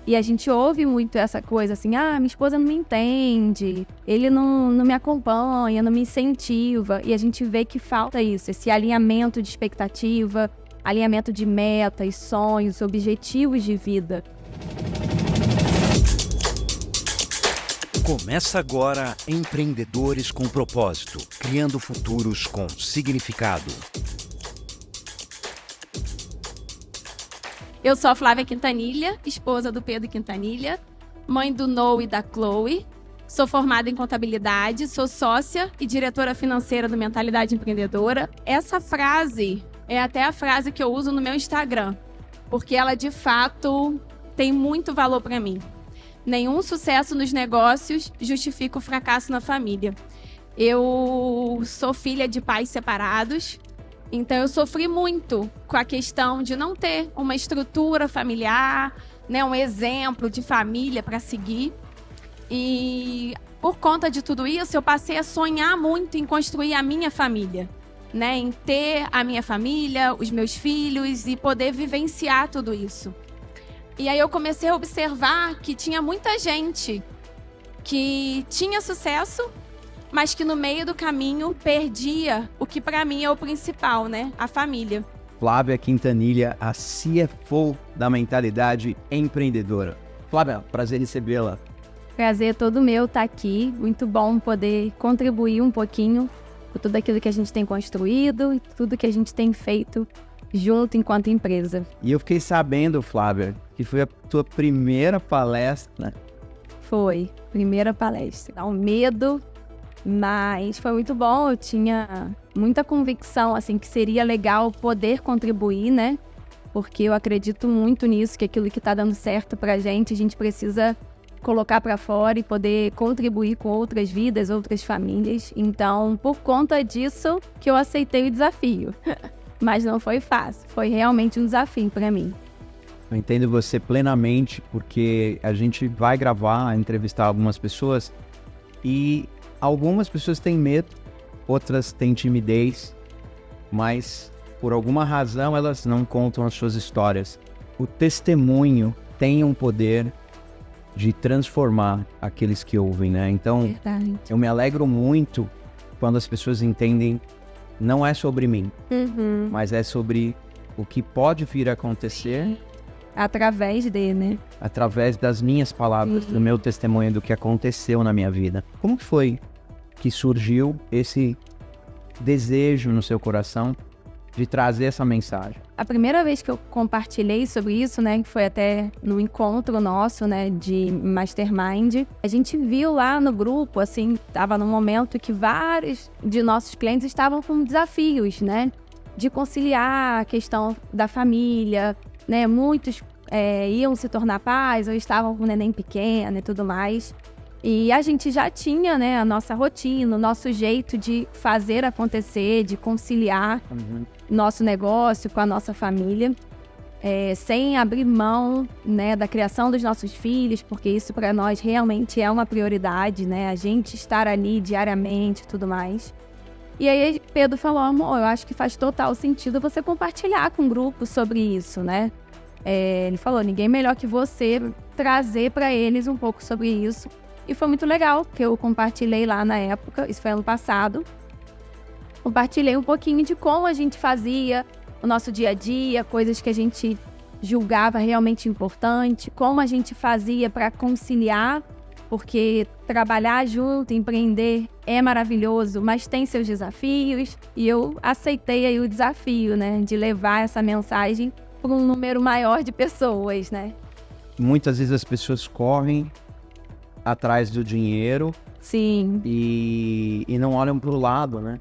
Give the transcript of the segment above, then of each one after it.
E a gente ouve muito essa coisa assim, minha esposa não me entende, ele não me acompanha, não me incentiva. E a gente vê que falta isso, esse alinhamento de expectativa, alinhamento de metas, sonhos, objetivos de vida. Começa agora Empreendedores com Propósito, criando futuros com significado. Eu sou a Flávia Quintanilha, esposa do Pedro Quintanilha, mãe do Noah e da Chloe. Sou formada em contabilidade, sou sócia e diretora financeira do Mentalidade Empreendedora. Essa frase é até a frase que eu uso no meu Instagram, porque ela, de fato, tem muito valor para mim. Nenhum sucesso nos negócios justifica o fracasso na família. Eu sou filha de pais separados, então eu sofri muito com a questão de não ter uma estrutura familiar, né, um exemplo de família para seguir. E por conta de tudo isso, eu passei a sonhar muito em construir a minha família, né, em ter a minha família, os meus filhos e poder vivenciar tudo isso. E aí eu comecei a observar que tinha muita gente que tinha sucesso, mas que no meio do caminho perdia o que para mim é o principal, né? A família. Flávia Quintanilha, a CFO da Mentalidade Empreendedora. Flávia, prazer recebê-la. Prazer todo meu estar aqui. Muito bom poder contribuir um pouquinho com tudo aquilo que a gente tem construído e tudo que a gente tem feito junto enquanto empresa. E eu fiquei sabendo, Flávia, que foi a tua primeira palestra. Foi, primeira palestra. Dá um medo, mas foi muito bom. Eu tinha muita convicção, assim, que seria legal poder contribuir, né? Porque eu acredito muito nisso, que aquilo que está dando certo pra gente, a gente precisa colocar para fora e poder contribuir com outras vidas, outras famílias. Então, por conta disso, que eu aceitei o desafio. Mas não foi fácil, foi realmente um desafio para mim. Eu entendo você plenamente, porque a gente vai gravar, entrevistar algumas pessoas e algumas pessoas têm medo, outras têm timidez, mas por alguma razão elas não contam as suas histórias. O testemunho tem um poder de transformar aqueles que ouvem, né? Então, Verdade. Eu me alegro muito quando as pessoas entendem, não é sobre mim, mas é sobre o que pode vir a acontecer Através de, né? através das minhas palavras, do meu testemunho, do que aconteceu na minha vida. Como que foi que surgiu esse desejo no seu coração de trazer essa mensagem? A primeira vez que eu compartilhei sobre isso, né, que foi até no encontro nosso, né, de Mastermind, a gente viu lá no grupo, assim, estava num momento que vários de nossos clientes estavam com desafios, né, de conciliar a questão da família, né, muitos iam se tornar pais ou estavam com um neném pequeno e tudo mais. E a gente já tinha, né, a nossa rotina, o nosso jeito de fazer acontecer, de conciliar nosso negócio com a nossa família, sem abrir mão, né, da criação dos nossos filhos, porque isso para nós realmente é uma prioridade, né, a gente estar ali diariamente e tudo mais. E aí Pedro falou, amor, eu acho que faz total sentido você compartilhar com o grupo sobre isso, né? Ele falou, ninguém melhor que você trazer para eles um pouco sobre isso. E foi muito legal, porque eu compartilhei lá na época, isso foi ano passado, compartilhei um pouquinho de como a gente fazia o nosso dia a dia, coisas que a gente julgava realmente importante, como a gente fazia para conciliar, porque trabalhar junto, empreender é maravilhoso, mas tem seus desafios, e eu aceitei aí o desafio, né, de levar essa mensagem para um número maior de pessoas, né. Muitas vezes as pessoas correm atrás do dinheiro. Sim. E não olham pro lado, né?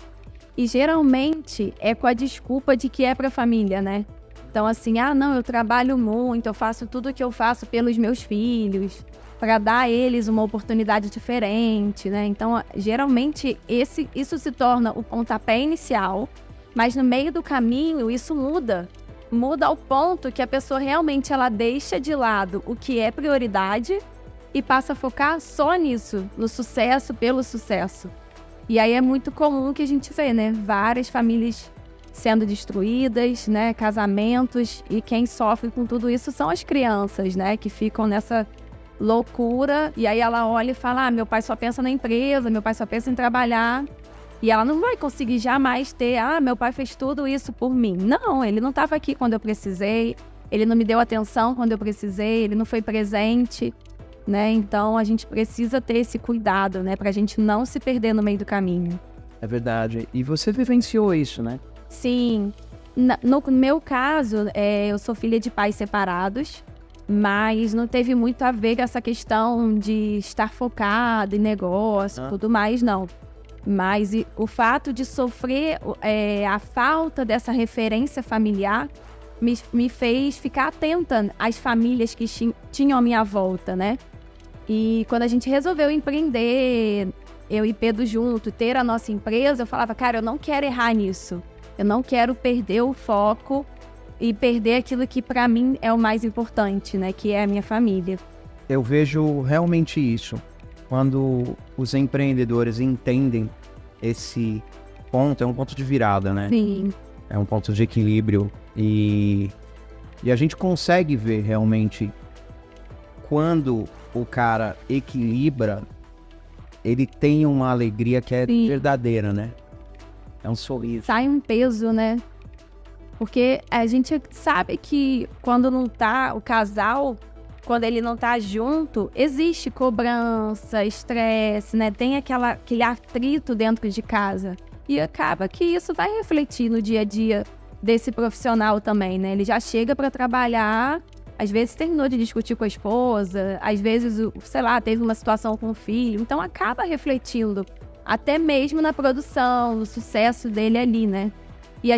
E geralmente é com a desculpa de que é pra família, né? Então assim, não, eu trabalho muito, eu faço tudo o que eu faço pelos meus filhos, para dar a eles uma oportunidade diferente, né? Então, geralmente isso se torna o pontapé inicial, mas no meio do caminho isso muda ao ponto que a pessoa realmente ela deixa de lado o que é prioridade e passa a focar só nisso, no sucesso pelo sucesso. E aí é muito comum que a gente vê, né? Várias famílias sendo destruídas, né? Casamentos, e quem sofre com tudo isso são as crianças, né? Que ficam nessa loucura, e aí ela olha e fala, meu pai só pensa na empresa, meu pai só pensa em trabalhar, e ela não vai conseguir jamais ter, meu pai fez tudo isso por mim. Não, ele não estava aqui quando eu precisei, ele não me deu atenção quando eu precisei, ele não foi presente, né? Então a gente precisa ter esse cuidado, né? Pra gente não se perder no meio do caminho. É verdade. E você vivenciou isso, né? Sim. No meu caso, eu sou filha de pais separados, mas não teve muito a ver com essa questão de estar focado em negócio, tudo mais, não. Mas o fato de sofrer a falta dessa referência familiar me fez ficar atenta às famílias que tinham à minha volta, né? E quando a gente resolveu empreender, eu e Pedro junto, ter a nossa empresa, eu falava, cara, eu não quero errar nisso. Eu não quero perder o foco e perder aquilo que para mim é o mais importante, né? Que é a minha família. Eu vejo realmente isso. Quando os empreendedores entendem esse ponto, é um ponto de virada, né? Sim. É um ponto de equilíbrio e a gente consegue ver realmente quando o cara equilibra, ele tem uma alegria que é verdadeira, né? É um sorriso. Sai um peso, né? Porque a gente sabe que quando não tá o casal, quando ele não tá junto, existe cobrança, estresse, né? Tem aquele atrito dentro de casa. E acaba que isso vai refletir no dia a dia desse profissional também, né? Ele já chega para trabalhar, às vezes terminou de discutir com a esposa, às vezes, sei lá, teve uma situação com o filho. Então acaba refletindo até mesmo na produção, no sucesso dele ali, né? E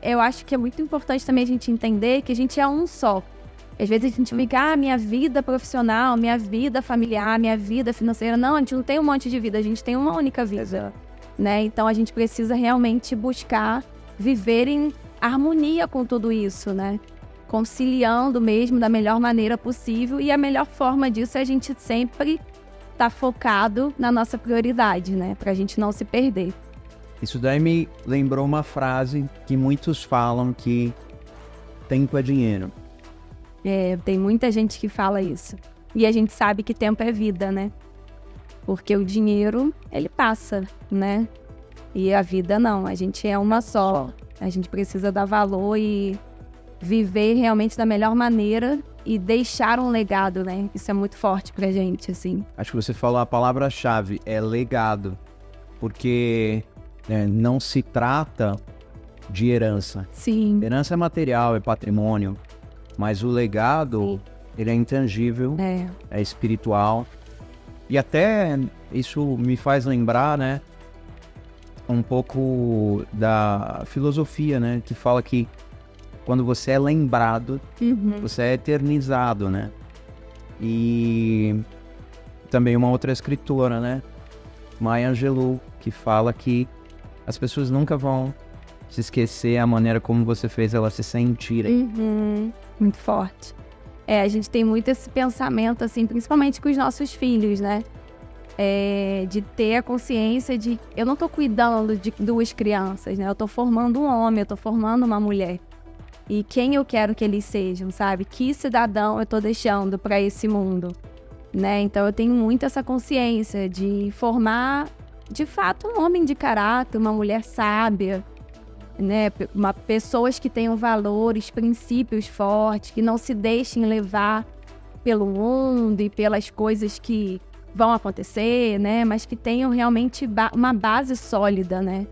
eu acho que é muito importante também a gente entender que a gente é um só. Às vezes a gente fica, minha vida profissional, minha vida familiar, minha vida financeira. Não, a gente não tem um monte de vida, a gente tem uma única vida, né? Então a gente precisa realmente buscar viver em harmonia com tudo isso, né? Conciliando mesmo da melhor maneira possível. E a melhor forma disso é a gente sempre estar focado na nossa prioridade, né? Pra gente não se perder. Isso daí me lembrou uma frase que muitos falam que tempo é dinheiro. Tem muita gente que fala isso. E a gente sabe que tempo é vida, né? Porque o dinheiro, ele passa, né? E a vida não, a gente é uma só. A gente precisa dar valor e viver realmente da melhor maneira e deixar um legado, né? Isso é muito forte pra gente, assim. Acho que você falou a palavra-chave, é legado. Porque não se trata de herança. Sim. Herança é material, é patrimônio. Mas o legado, ele é intangível, é espiritual. E até isso me faz lembrar, né? Um pouco da filosofia, né? Que fala que quando você é lembrado, você é eternizado, né? E também uma outra escritora, né? Maya Angelou, que fala que as pessoas nunca vão se esquecer a maneira como você fez elas se sentirem. Muito forte. A gente tem muito esse pensamento, assim, principalmente com os nossos filhos, né? De ter a consciência de... Eu não tô cuidando de 2 crianças, né? Eu tô formando um homem, eu tô formando uma mulher. E quem eu quero que eles sejam, sabe? Que cidadão eu tô deixando para esse mundo, né? Então eu tenho muito essa consciência de formar, de fato, um homem de caráter, uma mulher sábia, né? Pessoas que tenham valores, princípios fortes, que não se deixem levar pelo mundo e pelas coisas que vão acontecer, né? Mas que tenham realmente uma base sólida, né?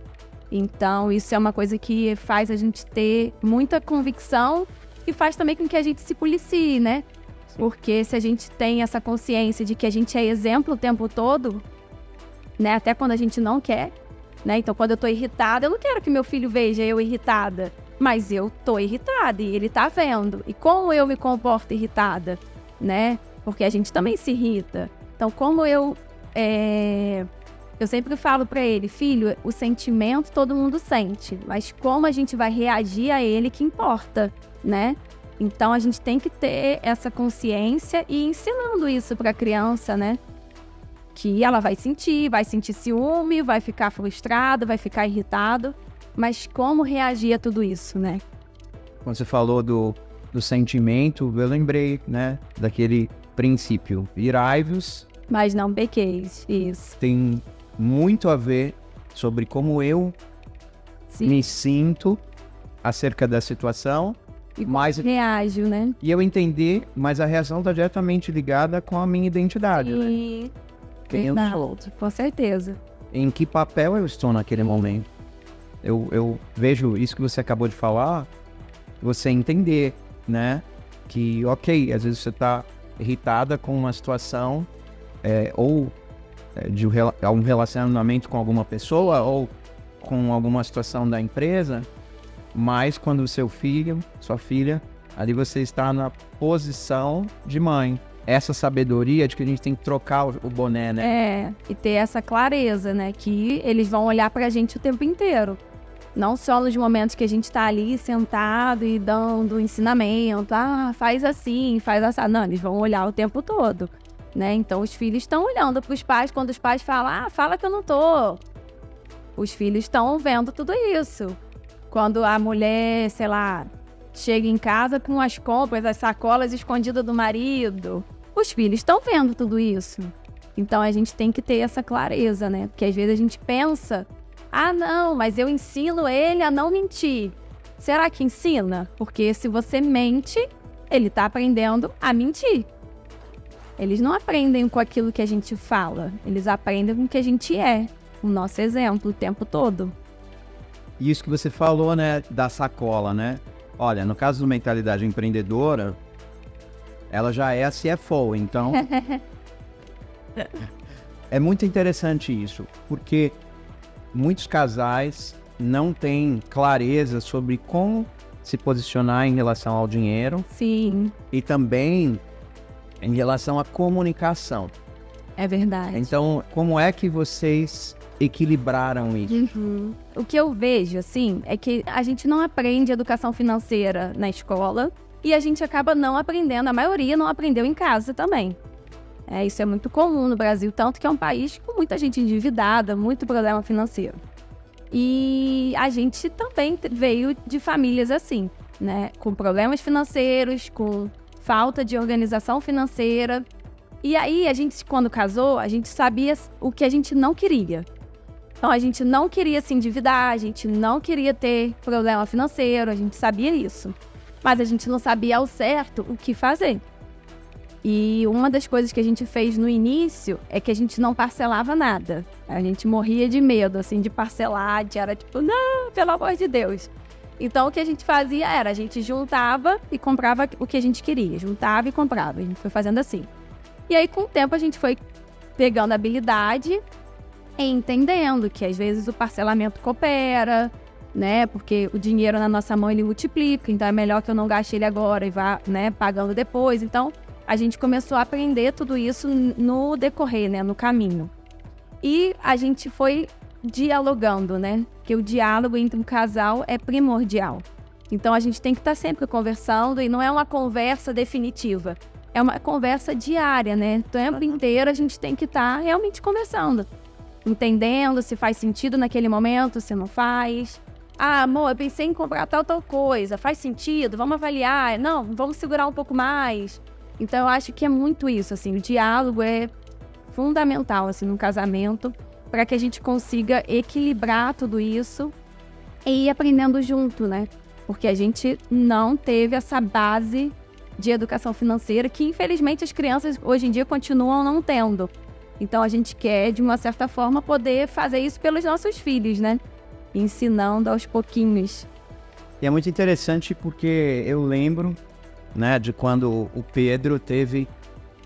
Então, isso é uma coisa que faz a gente ter muita convicção e faz também com que a gente se policie, né? Porque se a gente tem essa consciência de que a gente é exemplo o tempo todo, né? Até quando a gente não quer, né? Então, quando eu tô irritada, eu não quero que meu filho veja eu irritada, mas eu tô irritada e ele tá vendo. E como eu me comporto irritada, né? Porque a gente também se irrita. Então, como eu sempre falo pra ele, filho, o sentimento todo mundo sente, mas como a gente vai reagir a ele que importa, né? Então, a gente tem que ter essa consciência e ir ensinando isso pra criança, né? Que ela vai sentir ciúme, vai ficar frustrado, vai ficar irritado, mas como reagir a tudo isso, né? Quando você falou do sentimento, eu lembrei, né, daquele princípio, irai-vos, Mas não pequeis, isso. tem muito a ver sobre como eu Sim. me sinto acerca da situação, E mas reajo, né? e eu entender, mas a reação está diretamente ligada com a minha identidade, né? Sim, Quem eu sou, verdade, com certeza. em que papel eu estou naquele momento. Eu vejo isso que você acabou de falar, você entender, né? Que, ok, às vezes você está irritada com uma situação, de um relacionamento com alguma pessoa, ou com alguma situação da empresa, mas quando o seu filho, sua filha, ali você está na posição de mãe. Essa sabedoria de que a gente tem que trocar o boné, né? E ter essa clareza, né? Que eles vão olhar pra gente o tempo inteiro. Não só nos momentos que a gente tá ali sentado e dando ensinamento. Ah, faz assim, faz assim. Não, eles vão olhar o tempo todo, né? Então, os filhos estão olhando pros pais. Quando os pais falam, fala que eu não tô. Os filhos estão vendo tudo isso. Quando a mulher, sei lá, chega em casa com as compras, as sacolas escondidas do marido. Os filhos estão vendo tudo isso. Então, a gente tem que ter essa clareza, né? Porque às vezes a gente pensa, não, mas eu ensino ele a não mentir. Será que ensina? Porque se você mente, ele tá aprendendo a mentir. Eles não aprendem com aquilo que a gente fala. Eles aprendem com o que a gente é. O nosso exemplo o tempo todo. Isso que você falou, né, da sacola, né? Olha, no caso do Mentalidade Empreendedora, ela já é a CFO, então é muito interessante isso, porque muitos casais não têm clareza sobre como se posicionar em relação ao dinheiro. Sim. E também em relação à comunicação. É verdade. Então, como é que vocês equilibraram isso? Uhum. O que eu vejo, assim, é que a gente não aprende educação financeira na escola e a gente acaba não aprendendo, a maioria não aprendeu em casa também. Isso é muito comum no Brasil, tanto que é um país com muita gente endividada, muito problema financeiro. E a gente também veio de famílias assim, né? Com problemas financeiros, com falta de organização financeira. E aí, a gente, quando casou, a gente sabia o que a gente não queria. Então, a gente não queria se endividar, a gente não queria ter problema financeiro, a gente sabia isso. Mas a gente não sabia ao certo o que fazer. E uma das coisas que a gente fez no início é que a gente não parcelava nada. A gente morria de medo, assim, de parcelar, era tipo, não, pelo amor de Deus. Então, o que a gente fazia era, a gente juntava e comprava o que a gente queria. Juntava e comprava, a gente foi fazendo assim. E aí, com o tempo, a gente foi pegando habilidade e entendendo que, às vezes, o parcelamento coopera, né? Porque o dinheiro na nossa mão, ele multiplica. Então, é melhor que eu não gaste ele agora e vá, né, pagando depois. Então, a gente começou a aprender tudo isso no decorrer, né? No caminho. E a gente foi dialogando, né? Porque o diálogo entre um casal é primordial. Então, a gente tem que estar sempre conversando e não é uma conversa definitiva. É uma conversa diária, né? O tempo inteiro a gente tem que estar realmente conversando. Entendendo se faz sentido naquele momento, se não faz. Amor, eu pensei em comprar tal coisa. Faz sentido? Vamos avaliar. Não, vamos segurar um pouco mais. Então, eu acho que é muito isso, assim. O diálogo é fundamental, assim, no casamento, para que a gente consiga equilibrar tudo isso e ir aprendendo junto, né? Porque a gente não teve essa base de educação financeira que, infelizmente, as crianças hoje em dia continuam não tendo. Então, a gente quer, de uma certa forma, poder fazer isso pelos nossos filhos, né? Ensinando aos pouquinhos. E é muito interessante porque eu lembro, né, de quando o Pedro teve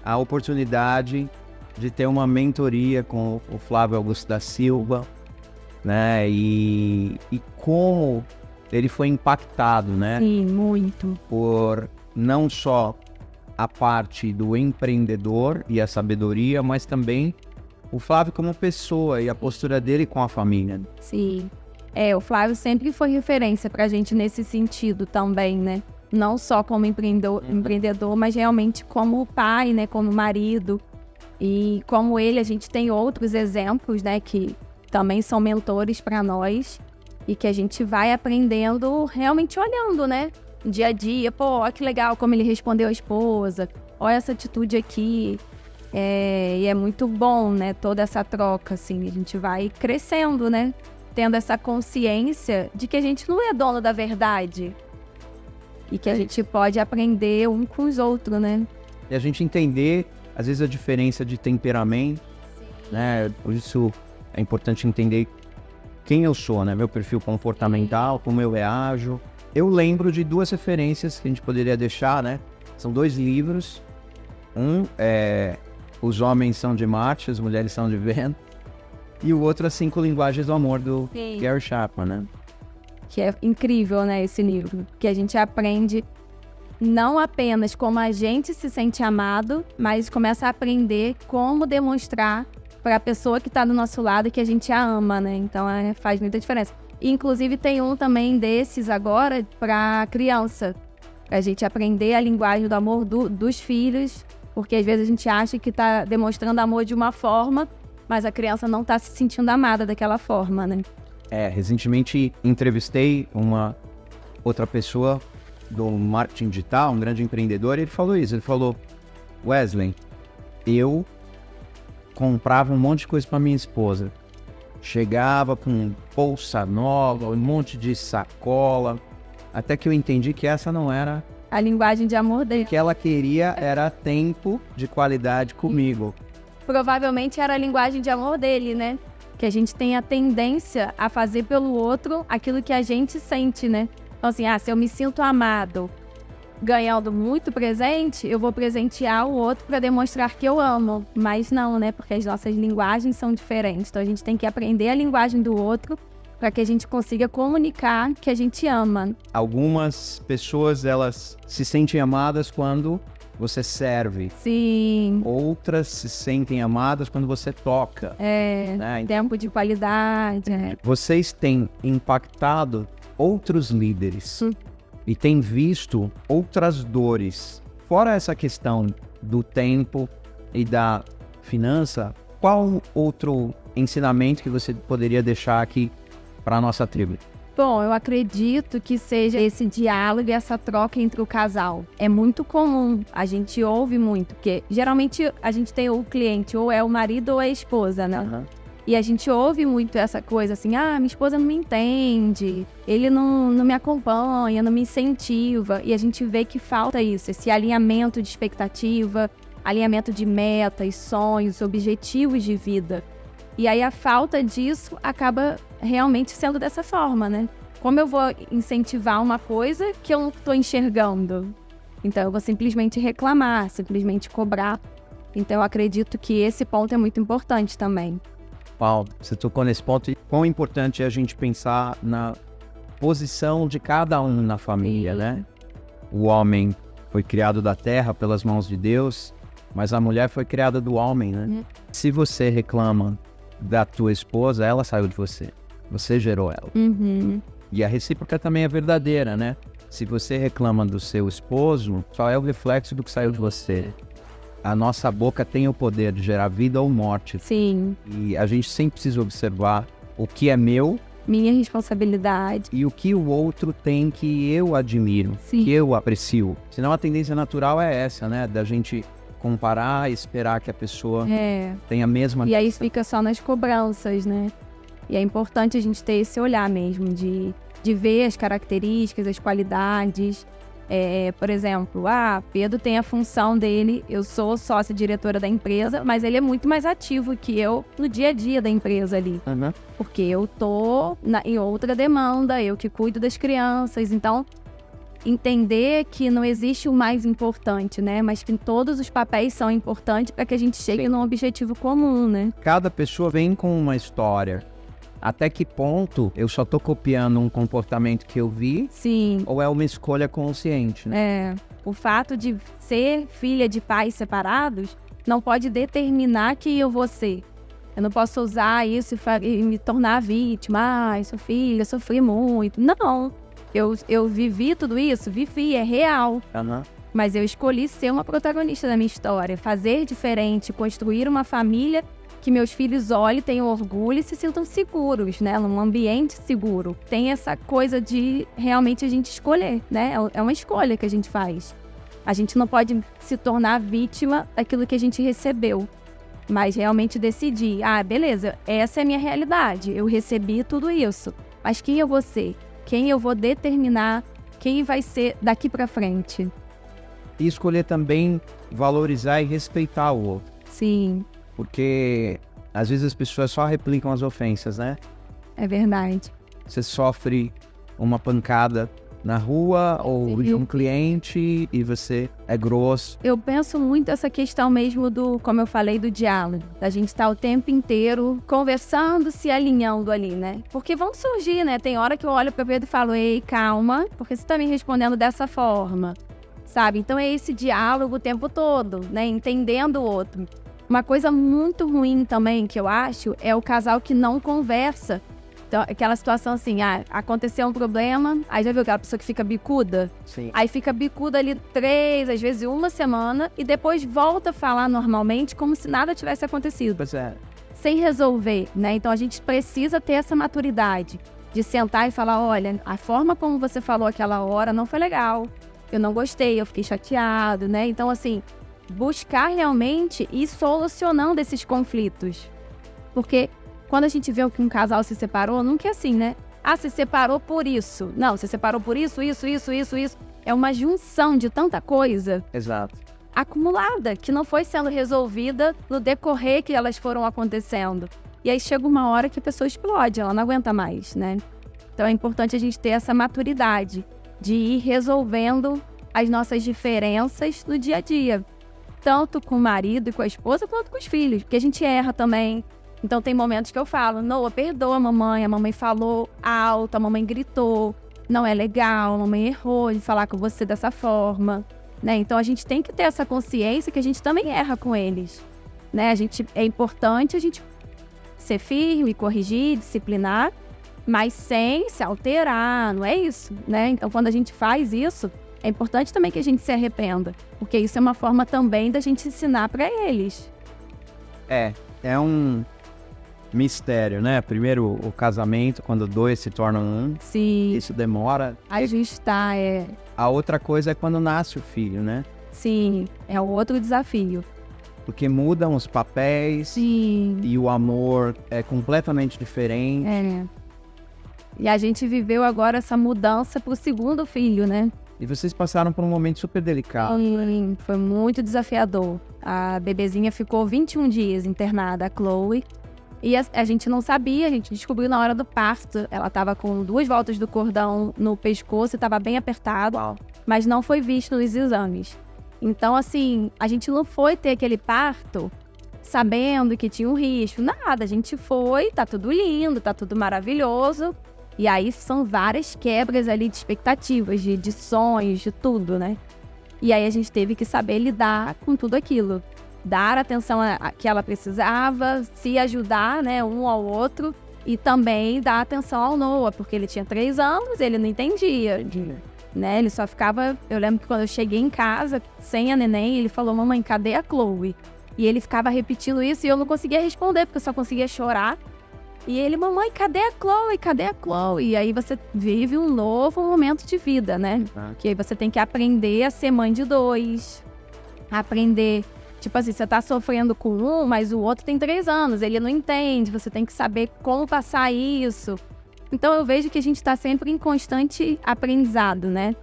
a oportunidade de ter uma mentoria com o Flávio Augusto da Silva, né? E como ele foi impactado, né? Sim, muito. Por não só a parte do empreendedor e a sabedoria, mas também o Flávio como pessoa e a postura dele com a família. Sim. O Flávio sempre foi referência pra gente nesse sentido também, né? Não só como empreendedor, mas realmente como pai, né? Como marido. E como ele, a gente tem outros exemplos, né? Que também são mentores para nós. E que a gente vai aprendendo realmente olhando, né? Dia a dia, pô, ó que legal como ele respondeu a esposa, ó essa atitude aqui. E é muito bom, né? Toda essa troca, assim, a gente vai crescendo, né? Tendo essa consciência de que a gente não é dono da verdade. E que a gente pode aprender um com os outros, né? E a gente entender, às vezes, a diferença de temperamento, né? Por isso é importante entender quem eu sou, né? Meu perfil comportamental, como eu reajo. Eu lembro de 2 referências que a gente poderia deixar, né? São 2 livros. Um é Os Homens São de Marte, As Mulheres São de Vênus. E o outro, As 5 Linguagens do Amor, do Gary Chapman, né? Que é incrível, né, esse livro. Que a gente aprende não apenas como a gente se sente amado, mas começa a aprender como demonstrar para a pessoa que está do nosso lado que a gente a ama, né? Então, faz muita diferença. E, inclusive, tem um também desses agora para criança. Pra gente aprender a linguagem do amor dos filhos, porque às vezes a gente acha que está demonstrando amor de uma forma, mas a criança não está se sentindo amada daquela forma, né? Recentemente entrevistei uma outra pessoa do marketing digital, um grande empreendedor, e ele falou isso. Ele falou: Wesley, eu comprava um monte de coisa para minha esposa. Chegava com bolsa nova, um monte de sacola, até que eu entendi que essa não era a linguagem de amor dele. O que ela queria era tempo de qualidade comigo. Provavelmente era a linguagem de amor dele, né? Que a gente tem a tendência a fazer pelo outro aquilo que a gente sente, né? Então, assim, se eu me sinto amado ganhando muito presente, eu vou presentear o outro para demonstrar que eu amo. Mas não, né? Porque as nossas linguagens são diferentes. Então, a gente tem que aprender a linguagem do outro para que a gente consiga comunicar que a gente ama. Algumas pessoas, elas se sentem amadas quando você serve. Sim. Outras se sentem amadas quando você toca. Né? Tempo de qualidade. Vocês têm impactado outros líderes e têm visto outras dores. Fora essa questão do tempo e da finança, qual outro ensinamento que você poderia deixar aqui para a nossa tribo? Bom, eu acredito que seja esse diálogo e essa troca entre o casal. É muito comum, a gente ouve muito, porque geralmente a gente tem o cliente, ou é o marido ou é a esposa, né? Uhum. E a gente ouve muito essa coisa assim, minha esposa não me entende, ele não me acompanha, não me incentiva. E a gente vê que falta isso, esse alinhamento de expectativa, alinhamento de metas, sonhos, objetivos de vida. E aí a falta disso acaba realmente sendo dessa forma, né? Como eu vou incentivar uma coisa que eu não estou enxergando? Então eu vou simplesmente reclamar, simplesmente cobrar. Então eu acredito que esse ponto é muito importante também. Paulo, você tocou nesse ponto. E quão importante é a gente pensar na posição de cada um na família, né? O homem foi criado da terra pelas mãos de Deus, mas a mulher foi criada do homem, né? Se você reclama da tua esposa, ela saiu de você. Você gerou ela. E a recíproca também é verdadeira, né? Se você reclama do seu esposo, só é o reflexo do que saiu de você. A nossa boca tem o poder de gerar vida ou morte. Sim. E a gente sempre precisa observar o que é meu, minha responsabilidade, e o que o outro tem que eu admiro, que eu aprecio. Senão a tendência natural é essa, né? Da gente comparar e esperar que a pessoa tenha a mesma... E aí fica só nas cobranças, né? E é importante a gente ter esse olhar mesmo, de ver as características, as qualidades. Por exemplo, Pedro tem a função dele, eu sou sócia-diretora da empresa, mas ele é muito mais ativo que eu no dia a dia da empresa ali. Porque eu tô em outra demanda, eu que cuido das crianças, então... entender que não existe o mais importante, né? Mas que todos os papéis são importantes para que a gente chegue num objetivo comum, né? Cada pessoa vem com uma história. Até que ponto eu só tô copiando um comportamento que eu vi? Sim. Ou é uma escolha consciente, né? O fato de ser filha de pais separados não pode determinar quem eu vou ser. Eu não posso usar isso e me tornar vítima. Sou filha, sofri muito. Não. Eu vivi tudo isso? Vivi, é real. mas eu escolhi ser uma protagonista da minha história, fazer diferente, construir uma família que meus filhos olhem, tenham orgulho e se sintam seguros, né? Num ambiente seguro. Tem essa coisa de realmente a gente escolher, né? É uma escolha que a gente faz. A gente não pode se tornar vítima daquilo que a gente recebeu, mas realmente decidir, beleza, essa é a minha realidade, eu recebi tudo isso, mas quem eu vou ser? Quem eu vou determinar quem vai ser daqui pra frente? E escolher também valorizar e respeitar o outro. Sim. Porque às vezes as pessoas só replicam as ofensas, né? É verdade. Você sofre uma pancada na rua ou de um cliente e você é grosso. Eu penso muito essa questão mesmo do, como eu falei, do diálogo. Da gente estar o tempo inteiro conversando, se alinhando ali, né? Porque vão surgir, né? Tem hora que eu olho para Pedro e falo, ei, calma, porque você tá me respondendo dessa forma, sabe? Então é esse diálogo o tempo todo, né? Entendendo o outro. Uma coisa muito ruim também que eu acho é o casal que não conversa. Então, aquela situação assim, aconteceu um problema, aí já viu aquela pessoa que fica bicuda? Sim. Aí fica bicuda ali 3, às vezes 1 semana, e depois volta a falar normalmente como se nada tivesse acontecido. Pois é. Sem resolver, né? Então a gente precisa ter essa maturidade de sentar e falar, olha, a forma como você falou aquela hora não foi legal, eu não gostei, eu fiquei chateado, né? Então assim, buscar realmente ir solucionando esses conflitos. Porque quando a gente vê que um casal se separou, nunca é assim, né? Se separou por isso. Não, se separou por isso. É uma junção de tanta coisa. Exato. Acumulada, que não foi sendo resolvida no decorrer que elas foram acontecendo. E aí chega uma hora que a pessoa explode, ela não aguenta mais, né? Então é importante a gente ter essa maturidade de ir resolvendo as nossas diferenças no dia a dia. Tanto com o marido e com a esposa, quanto com os filhos. Porque a gente erra também. Então tem momentos que eu falo, Noah, perdoa a mamãe falou alto, a mamãe gritou, não é legal, a mamãe errou de falar com você dessa forma, né? Então a gente tem que ter essa consciência que a gente também erra com eles, né? É importante a gente ser firme, corrigir, disciplinar, mas sem se alterar, não é isso, né? Então quando a gente faz isso, é importante também que a gente se arrependa, porque isso é uma forma também da gente ensinar para eles. É um mistério, né? Primeiro o casamento, quando 2 se tornam um. Sim. Isso demora. Ajustar, A outra coisa é quando nasce o filho, né? Sim, é outro desafio. Porque mudam os papéis. Sim. E o amor é completamente diferente. E a gente viveu agora essa mudança pro segundo filho, né? E vocês passaram por um momento super delicado. Foi muito desafiador. A bebezinha ficou 21 dias internada, a Chloe. E a gente não sabia, a gente descobriu na hora do parto. Ela estava com 2 voltas do cordão no pescoço e estava bem apertado. Uau. Mas não foi visto nos exames. Então, assim, a gente não foi ter aquele parto sabendo que tinha um risco. Nada, a gente foi, tá tudo lindo, tá tudo maravilhoso. E aí são várias quebras ali de expectativas, de sonhos, de tudo, né? E aí a gente teve que saber lidar com tudo aquilo. Dar a atenção que ela precisava, se ajudar, né, um ao outro. E também dar atenção ao Noah, porque ele tinha 3 anos, ele não entendia. Né? Ele só ficava... Eu lembro que quando eu cheguei em casa, sem a neném, ele falou, mamãe, cadê a Chloe? E ele ficava repetindo isso e eu não conseguia responder, porque eu só conseguia chorar. E ele, mamãe, cadê a Chloe? Cadê a Chloe? E aí você vive um novo momento de vida, né? Que aí você tem que aprender a ser mãe de 2. Aprender... Tipo assim, você tá sofrendo com um, mas o outro tem 3 anos, ele não entende, você tem que saber como passar isso. Então eu vejo que a gente tá sempre em constante aprendizado, né?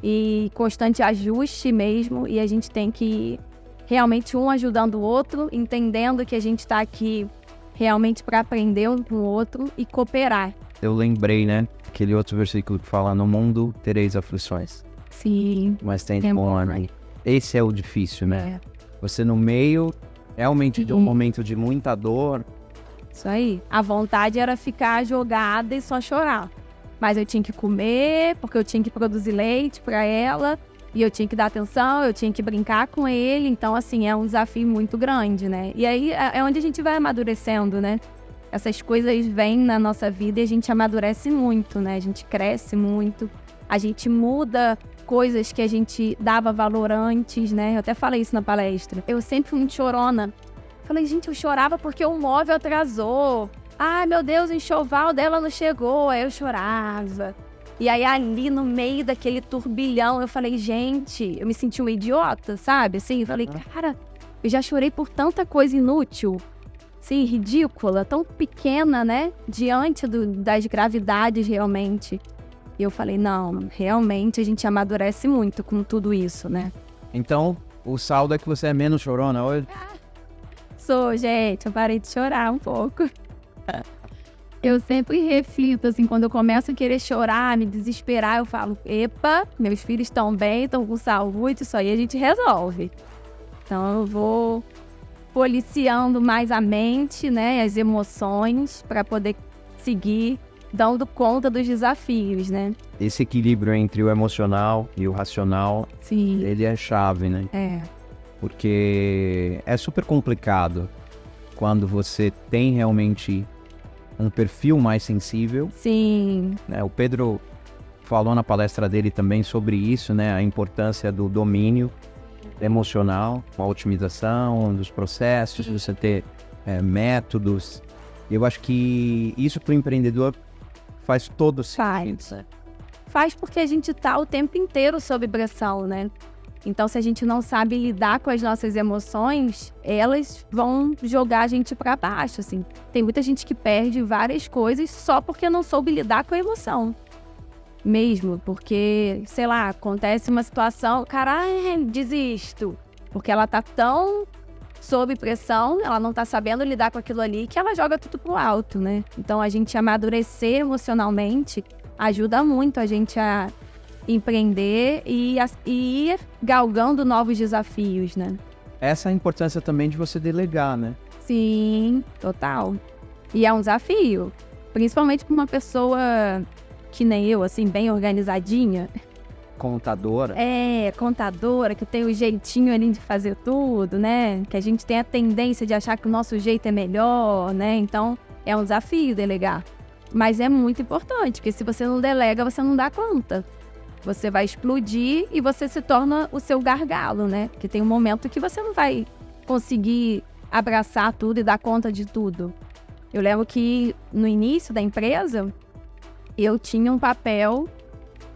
E constante ajuste mesmo, e a gente tem que realmente um ajudando o outro, entendendo que a gente tá aqui realmente para aprender um com o outro e cooperar. Eu lembrei, né? Aquele outro versículo que fala, no mundo tereis aflições. Sim. Mas tem bom ânimo. Esse é o difícil, né? Você no meio, realmente de um momento de muita dor. Isso aí. A vontade era ficar jogada e só chorar. Mas eu tinha que comer, porque eu tinha que produzir leite para ela. E eu tinha que dar atenção, eu tinha que brincar com ele. Então, assim, é um desafio muito grande, né? E aí é onde a gente vai amadurecendo, né? Essas coisas vêm na nossa vida e a gente amadurece muito, né? A gente cresce muito. A gente muda coisas que a gente dava valor antes, né? Eu até falei isso na palestra. Eu sempre fui muito chorona. Falei, gente, eu chorava porque o móvel atrasou. Ai, meu Deus, o enxoval dela não chegou. Aí eu chorava. E aí ali no meio daquele turbilhão, eu falei, gente, eu me senti uma idiota, sabe? Assim, eu falei, cara, eu já chorei por tanta coisa inútil. Sim, ridícula, tão pequena, né? Diante das gravidades, realmente. E eu falei, não, realmente a gente amadurece muito com tudo isso, né? Então, o saldo é que você é menos chorona hoje? Sou, gente, eu parei de chorar um pouco. Eu sempre reflito, assim, quando eu começo a querer chorar, me desesperar, eu falo, epa, meus filhos estão bem, estão com saúde, isso aí a gente resolve. Então eu vou policiando mais a mente, né, as emoções, para poder seguir dando conta dos desafios, né? Esse equilíbrio entre o emocional e o racional, Sim. ele é chave, né? É. Porque é super complicado quando você tem realmente um perfil mais sensível. Sim. Né? O Pedro falou na palestra dele também sobre isso, né? A importância do domínio emocional, a otimização dos processos, você ter métodos. Eu acho que isso para o empreendedor faz todo sentido. Faz porque a gente tá o tempo inteiro sob pressão, né? Então, se a gente não sabe lidar com as nossas emoções, elas vão jogar a gente para baixo, assim. Tem muita gente que perde várias coisas só porque não soube lidar com a emoção. Mesmo, porque, sei lá, acontece uma situação, cara, desisto. Porque ela tá tão sob pressão, ela não tá sabendo lidar com aquilo ali, que ela joga tudo pro alto, né? Então, a gente amadurecer emocionalmente ajuda muito a gente a empreender e ir galgando novos desafios, né? Essa é a importância também de você delegar, né? Sim, total. E é um desafio, principalmente para uma pessoa que nem eu, assim, bem organizadinha. Contadora. Contadora, que tem o jeitinho ali de fazer tudo, né? Que a gente tem a tendência de achar que o nosso jeito é melhor, né? Então, é um desafio delegar. Mas é muito importante, porque se você não delega, você não dá conta. Você vai explodir e você se torna o seu gargalo, né? Porque tem um momento que você não vai conseguir abraçar tudo e dar conta de tudo. Eu lembro que no início da empresa, eu tinha um papel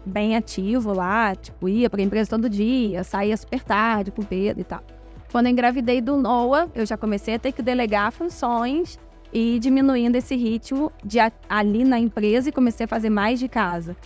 bem ativo lá, tipo, ia pra empresa todo dia, saía super tarde com o Pedro e tal. Quando eu engravidei do Noah, eu já comecei a ter que delegar funções e ir diminuindo esse ritmo ali na empresa e comecei a fazer mais de casa.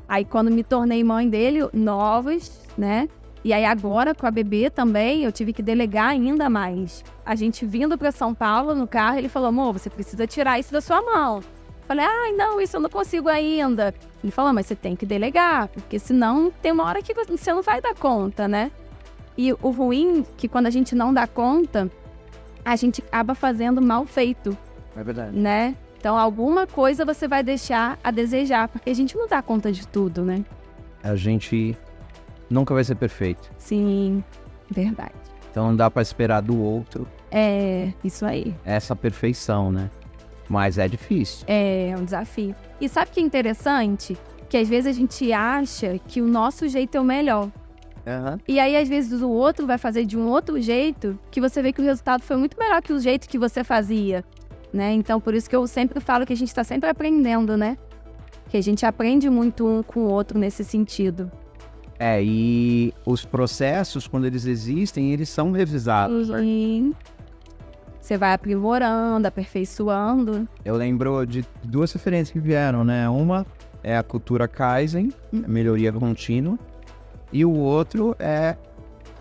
Aí, quando me tornei mãe dele, novos, né? E aí, agora, com a bebê também, eu tive que delegar ainda mais. A gente vindo para São Paulo no carro, ele falou, amor, você precisa tirar isso da sua mão. Falei, não, isso eu não consigo ainda. Ele falou, mas você tem que delegar, porque senão tem uma hora que você não vai dar conta, né? E o ruim é que quando a gente não dá conta, a gente acaba fazendo mal feito. É verdade. Né? Então, alguma coisa você vai deixar a desejar, porque a gente não dá conta de tudo, né? A gente nunca vai ser perfeito. Sim, verdade. Então, não dá para esperar do outro. Isso aí. Essa perfeição, né? Mas é difícil. É um desafio. E sabe o que é interessante? Que às vezes a gente acha que o nosso jeito é o melhor. E aí, às vezes, o outro vai fazer de um outro jeito, que você vê que o resultado foi muito melhor que o jeito que você fazia. Né? Então, por isso que eu sempre falo que a gente está sempre aprendendo, né? Que a gente aprende muito um com o outro nesse sentido. E os processos, quando eles existem, eles são revisados. Sim. Você vai aprimorando, aperfeiçoando. Eu lembro de duas referências que vieram, né? Uma é a cultura Kaizen, melhoria contínua. E o outro é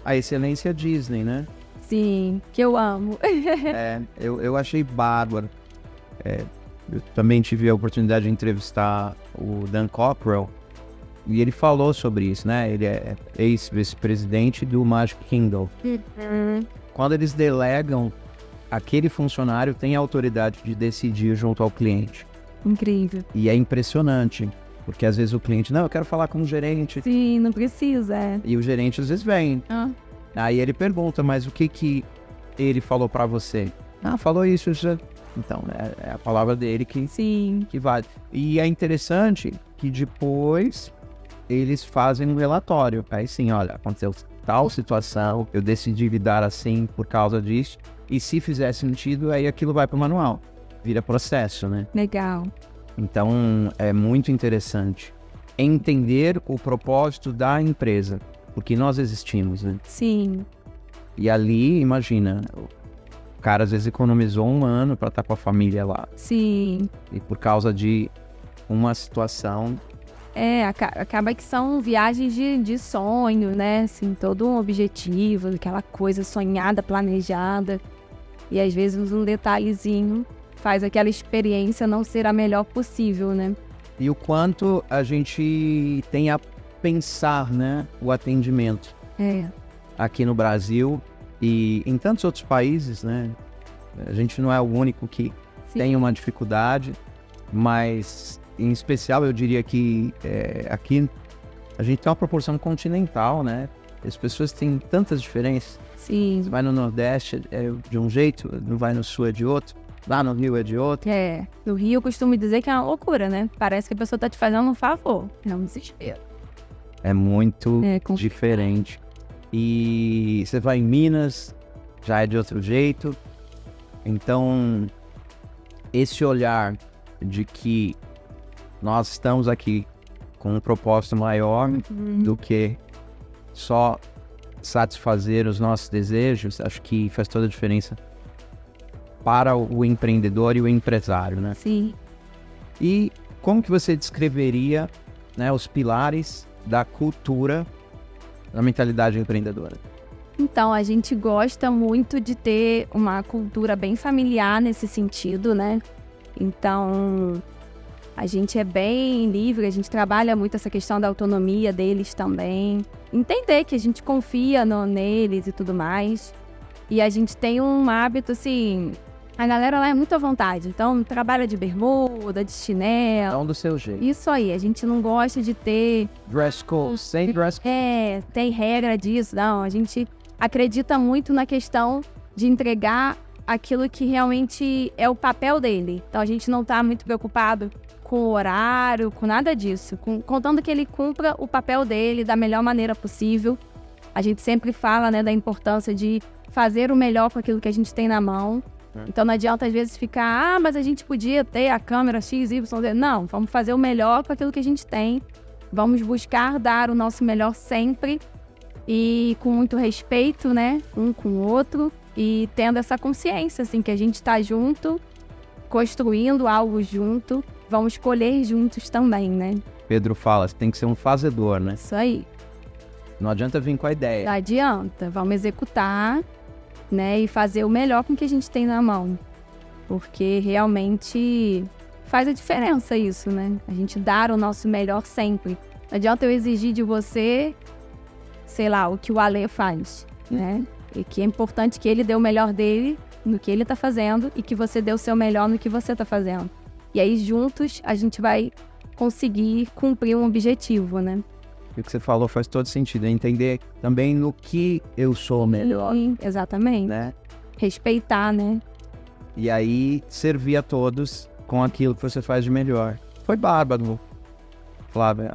a excelência Disney, né? Sim, que eu amo. Eu achei bárbaro. Eu também tive a oportunidade de entrevistar o Dan Cockrell e ele falou sobre isso, né? Ele é ex-vice-presidente do Magic Kingdom. Quando eles delegam, aquele funcionário tem a autoridade de decidir junto ao cliente. Incrível. E é impressionante, porque às vezes o cliente, não, eu quero falar com o gerente. Sim, não precisa, E o gerente às vezes vem. Aí ele pergunta, mas o que ele falou pra você? Falou isso. Então, é a palavra dele que vale. E é interessante que depois eles fazem um relatório. Aí sim, olha, aconteceu tal situação, eu decidi lidar assim por causa disso, e se fizer sentido, aí aquilo vai para o manual, vira processo, né? Legal. Então, é muito interessante entender o propósito da empresa, porque nós existimos, né? Sim. E ali, imagina, o cara às vezes economizou 1 ano para estar com a família lá, Sim. e por causa de uma situação... Acaba que são viagens de sonho, né? Assim, todo um objetivo, aquela coisa sonhada, planejada. E às vezes um detalhezinho faz aquela experiência não ser a melhor possível, né? E o quanto a gente tem a pensar, né, o atendimento aqui no Brasil e em tantos outros países, né? A gente não é o único que tem uma dificuldade, mas em especial eu diria que aqui a gente tem uma proporção continental, né? As pessoas têm tantas diferenças. Sim. Você vai no Nordeste é de um jeito, não vai no Sul é de outro, lá no Rio é de outro. No Rio eu costumo dizer que é uma loucura, né? Parece que a pessoa tá te fazendo um favor, é um desespero. É muito diferente. E você vai em Minas, já é de outro jeito. Então, esse olhar de que nós estamos aqui com um propósito maior do que só satisfazer os nossos desejos, acho que faz toda a diferença para o empreendedor e o empresário, né? Sim. E como que você descreveria, né, os pilares da cultura da mentalidade empreendedora? Então, a gente gosta muito de ter uma cultura bem familiar nesse sentido, né? Então, a gente é bem livre, a gente trabalha muito essa questão da autonomia deles também. Entender que a gente confia neles e tudo mais. E a gente tem um hábito, assim... A galera lá é muito à vontade. Então, trabalha de bermuda, de chinelo. Então, do seu jeito. Isso aí, a gente não gosta de ter... Dress code, sem dress code. Tem regra disso. Não, a gente acredita muito na questão de entregar aquilo que realmente é o papel dele. Então, a gente não tá muito preocupado com o horário, com nada disso. Contando que ele cumpra o papel dele da melhor maneira possível. A gente sempre fala, né, da importância de fazer o melhor com aquilo que a gente tem na mão. Então não adianta às vezes ficar, mas a gente podia ter a câmera X, Y, Z. Não, vamos fazer o melhor com aquilo que a gente tem. Vamos buscar dar o nosso melhor sempre. E com muito respeito, né, um com o outro. E tendo essa consciência, assim, que a gente tá junto, construindo algo junto. Vamos colher juntos também, né? Pedro fala, você tem que ser um fazedor, né? Isso aí. Não adianta vir com a ideia. Não adianta. Vamos executar, né? E fazer o melhor com o que a gente tem na mão. Porque realmente faz a diferença isso, né? A gente dar o nosso melhor sempre. Não adianta eu exigir de você, sei lá, o que o Ale faz, né? E que é importante que ele dê o melhor dele no que ele tá fazendo e que você dê o seu melhor no que você tá fazendo. E aí, juntos, a gente vai conseguir cumprir um objetivo, né? E o que você falou faz todo sentido. É entender também no que eu sou melhor. Sim, exatamente. Né? Respeitar, né? E aí, servir a todos com aquilo que você faz de melhor. Foi bárbaro, Flávia.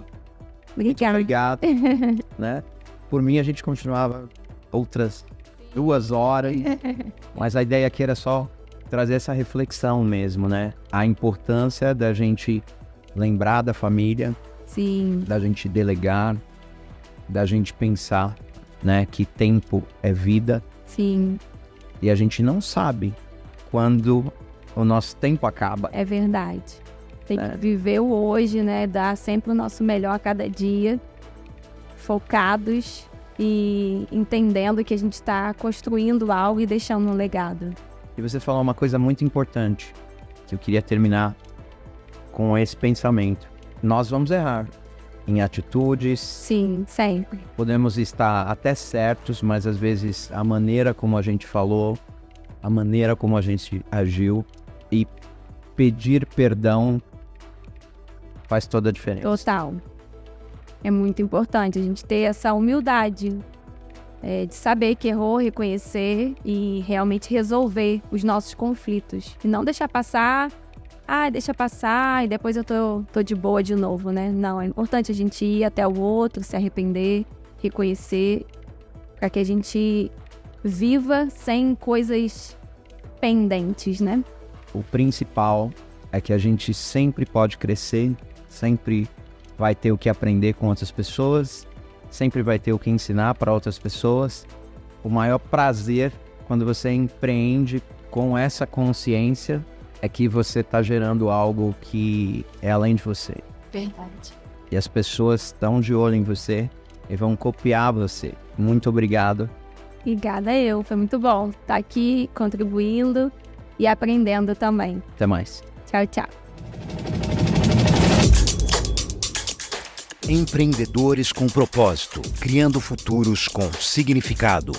Muito obrigado. Né? Por mim, a gente continuava outras 2 horas. Mas a ideia aqui era só trazer essa reflexão mesmo, né? A importância da gente lembrar da família, sim, da gente delegar, da gente pensar, né, que tempo é vida. Sim. E a gente não sabe quando o nosso tempo acaba. É verdade. Tem que viver o hoje, né? Dar sempre o nosso melhor a cada dia, focados e entendendo que a gente está construindo algo e deixando um legado. E você falou uma coisa muito importante, que eu queria terminar com esse pensamento. Nós vamos errar em atitudes. Sim, sempre. Podemos estar até certos, mas às vezes a maneira como a gente falou, a maneira como a gente agiu e pedir perdão faz toda a diferença. Total. É muito importante a gente ter essa humildade de saber que errou, reconhecer e realmente resolver os nossos conflitos. E não deixar passar, deixa passar e depois eu tô de boa de novo, né? Não, é importante a gente ir até o outro, se arrepender, reconhecer, para que a gente viva sem coisas pendentes, né? O principal é que a gente sempre pode crescer, sempre vai ter o que aprender com outras pessoas, sempre vai ter o que ensinar para outras pessoas. O maior prazer quando você empreende com essa consciência é que você está gerando algo que é além de você. Verdade. E as pessoas estão de olho em você e vão copiar você. Muito obrigado. Obrigada eu, foi muito bom estar aqui contribuindo e aprendendo também. Até mais. Tchau, tchau. Empreendedores com propósito, criando futuros com significado.